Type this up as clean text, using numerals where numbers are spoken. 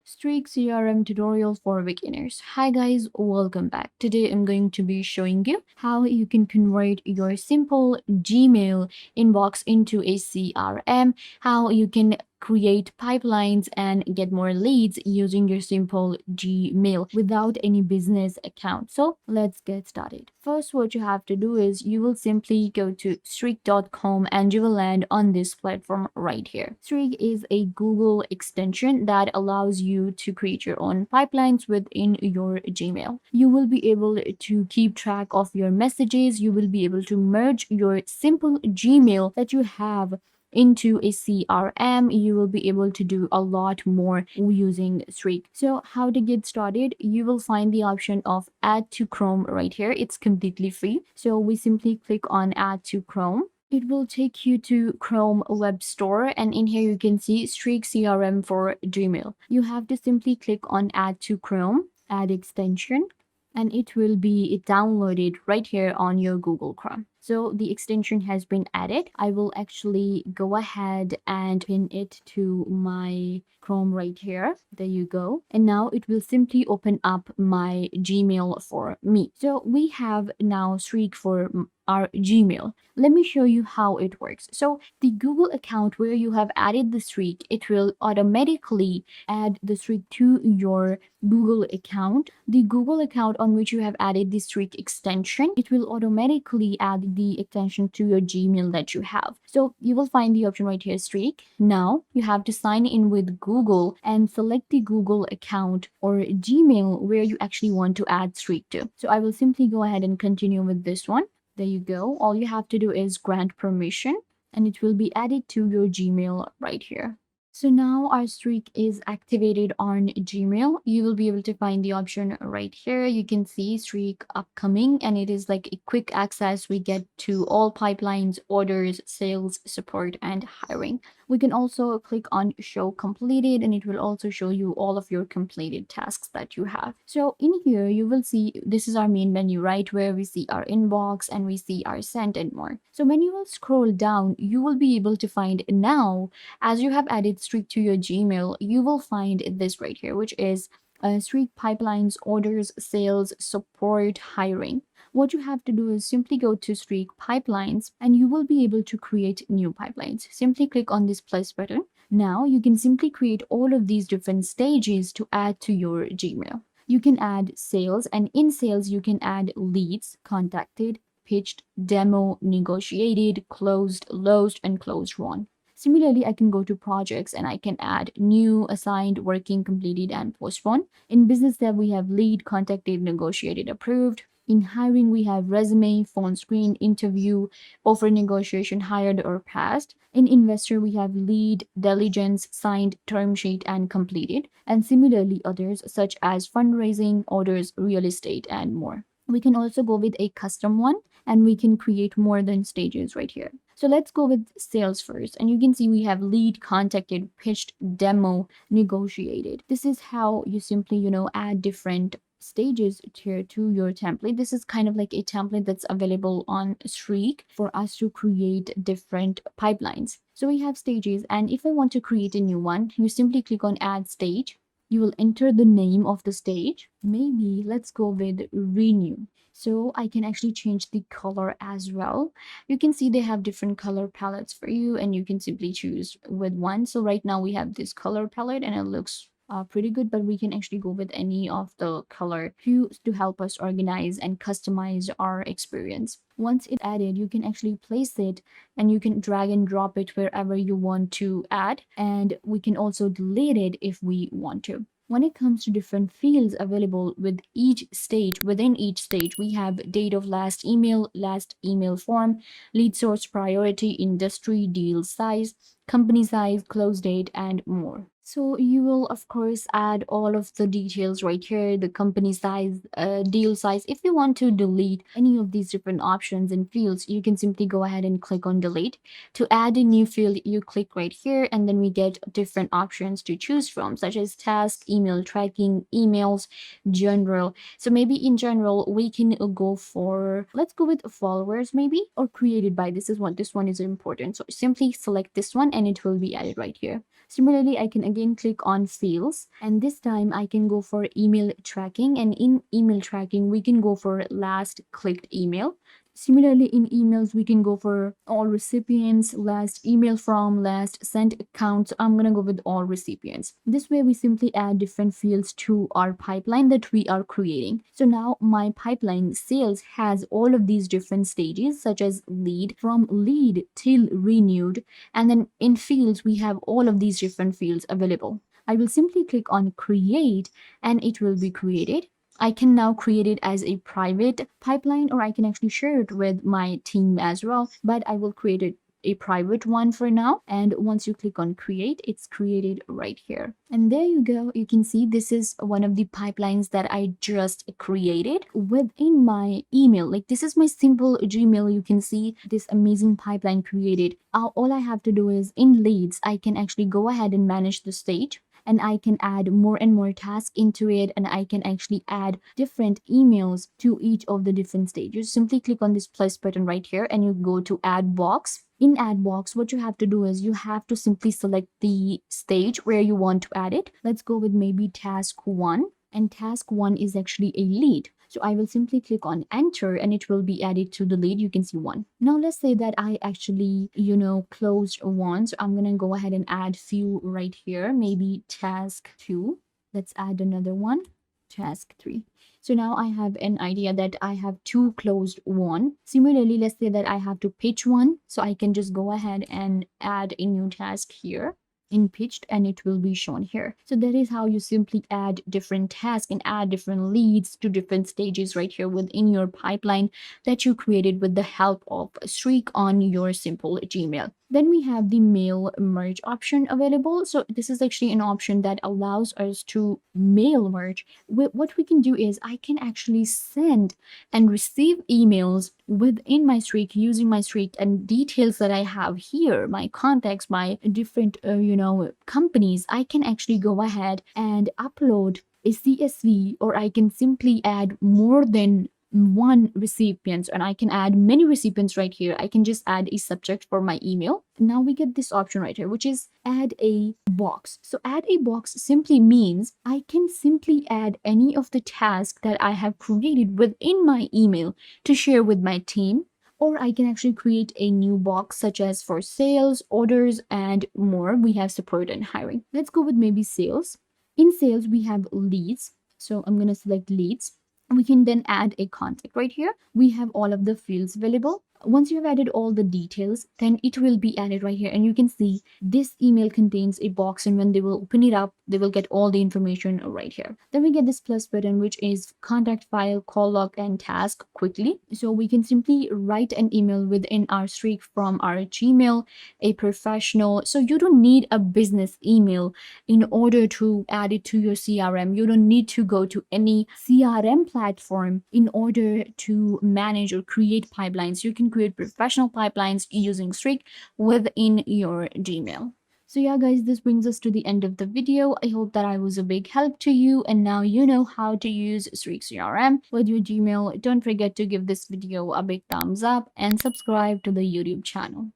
Streak CRM tutorial for beginners. Hi guys, welcome back. Today I'm going to be showing you how you can convert your simple Gmail inbox into a CRM, how you can create pipelines and get more leads using your simple Gmail without any business account. So let's get started. First, what you have to do is you will simply go to streak.com and you will land on this platform right here. Streak is a Google extension that allows you to create your own pipelines within your Gmail. You will be able to keep track of your messages. You will be able to merge your simple Gmail that you have into a CRM. You will be able to do a lot more using Streak. So how to get started? You will find the option of add to Chrome right here. It's completely free. So we simply click on add to Chrome. It will take you to Chrome Web Store, and in here you can see Streak CRM for Gmail. You have to simply click on add to Chrome, add extension, and it will be downloaded right here on your Google Chrome. So the extension has been added. I will actually go ahead and pin it to my Chrome right here. There you go. And now it will simply open up my Gmail for me. So we have now Streak for our Gmail. Let me show you how it works. So the Google account where you have added the Streak, it will automatically add the Streak to your Google account. The Google account on which you have added the Streak extension, it will automatically add the extension to your Gmail that you have. So you will find the option right here, Streak. Now you have to sign in with Google and select the Google account or Gmail where you actually want to add Streak to. So I will simply go ahead and continue with this one. There you go. All you have to do is grant permission and it will be added to your Gmail right here. So now our Streak is activated on Gmail. You will be able to find the option right here. You can see Streak upcoming and it is like a quick access. We get to all pipelines, orders, sales, support, and hiring. We can also click on show completed and it will also show you all of your completed tasks that you have. So in here, you will see this is our main menu, right? Where we see our inbox and we see our sent and more. So when you will scroll down, you will be able to find now, as you have added Streak to your Gmail, you will find this right here, which is Streak pipelines, orders, sales, support, hiring. What you have to do is simply go to Streak pipelines and you will be able to create new pipelines. Simply click on this plus button. Now you can simply create all of these different stages to add to your Gmail. You can add sales, and in sales you can add leads, contacted, pitched, demo, negotiated, closed, lost, and closed won. Similarly, I can go to projects and I can add new, assigned, working, completed, and postponed. In business tab, we have lead, contacted, negotiated, approved. In hiring, we have resume, phone screen, interview, offer negotiation, hired or passed. In investor, we have lead, diligence, signed, term sheet, and completed. And similarly, others such as fundraising, orders, real estate, and more. We can also go with a custom one and we can create more than stages right here. So let's go with sales first. And you can see we have lead, contacted, pitched, demo, negotiated. This is how you simply, add different stages here to your template. This is kind of like a template that's available on Streak for us to create different pipelines. So we have stages, and if I want to create a new one, you simply click on add stage. You will enter the name of the stage. Maybe let's go with renew. So I can actually change the color as well. You can see they have different color palettes for you and you can simply choose with one. So right now we have this color palette and it looks pretty good, but we can actually go with any of the color to help us organize and customize our experience. Once it's added, you can actually place it and you can drag and drop it wherever you want to add, and we can also delete it if we want to. When it comes to different fields available with within each stage, we have date of last email form, lead source priority, industry, deal size, company size, close date, and more. So you will of course add all of the details right here, the company size, deal size. If you want to delete any of these different options and fields, you can simply go ahead and click on delete. To add a new field, you click right here and then we get different options to choose from, such as task, email tracking, emails, general. So maybe in general, we can go for, let's go with followers maybe, or created by. This one is important. So simply select this one and it will be added right here. Similarly, I can again click on fields, and this time I can go for email tracking, and in email tracking we can go for last clicked email. Similarly, in emails, we can go for all recipients, last email from, last sent account. So I'm going to go with all recipients. This way, we simply add different fields to our pipeline that we are creating. So now my pipeline sales has all of these different stages, such as lead, from lead till renewed. And then in fields, we have all of these different fields available. I will simply click on create and it will be created. I can now create it as a private pipeline, or I can actually share it with my team as well, but I will create it a private one for now. And once you click on create, it's created right here. And there you go. You can see this is one of the pipelines that I just created within my email. Like, this is my simple Gmail. You can see this amazing pipeline created. All I have to do is in leads, I can actually go ahead and manage the stage, and I can add more and more tasks into it, and I can actually add different emails to each of the different stages. Simply click on this plus button right here and you go to add box. In add box, what you have to do is you have to simply select the stage where you want to add it. Let's go with maybe task 1, and task 1 is actually a lead. So I will simply click on enter and it will be added to the lead. You can see 1. Now let's say that I actually, closed 1. So I'm going to go ahead and add few right here, maybe task 2. Let's add another one, task 3. So now I have an idea that I have 2 closed 1. Similarly, let's say that I have to pitch 1. So I can just go ahead and add a new task here in pitched and it will be shown here. So that is how you simply add different tasks and add different leads to different stages right here within your pipeline that you created with the help of Streak on your simple Gmail. Then we have the mail merge option available. So this is actually an option that allows us to mail merge. What we can do is I can actually send and receive emails within my Streak using my Streak and details that I have here, my contacts, my different, companies. I can actually go ahead and upload a CSV, or I can simply add more than one recipient, and I can add many recipients right here. I can just add a subject for my email. Now we get this option right here, which is add a box. So add a box simply means I can simply add any of the tasks that I have created within my email to share with my team, or I can actually create a new box such as for sales, orders, and more. We have support and hiring. Let's go with maybe sales. In sales, we have leads. So I'm going to select leads. We can then add a contact right here. We have all of the fields available. Once you have added all the details, then it will be added right here. And you can see this email contains a box, and when they will open it up, they will get all the information right here. Then we get this plus button, which is contact file, call log, and task quickly. So we can simply write an email within our Streak from our Gmail, a professional. So you don't need a business email in order to add it to your CRM. You don't need to go to any CRM platform in order to manage or create pipelines. You can create professional pipelines using Streak within your Gmail. So yeah, guys, this brings us to the end of the video. I hope that I was a big help to you, and now you know how to use Streak CRM with your Gmail. Don't forget to give this video a big thumbs up and subscribe to the YouTube channel.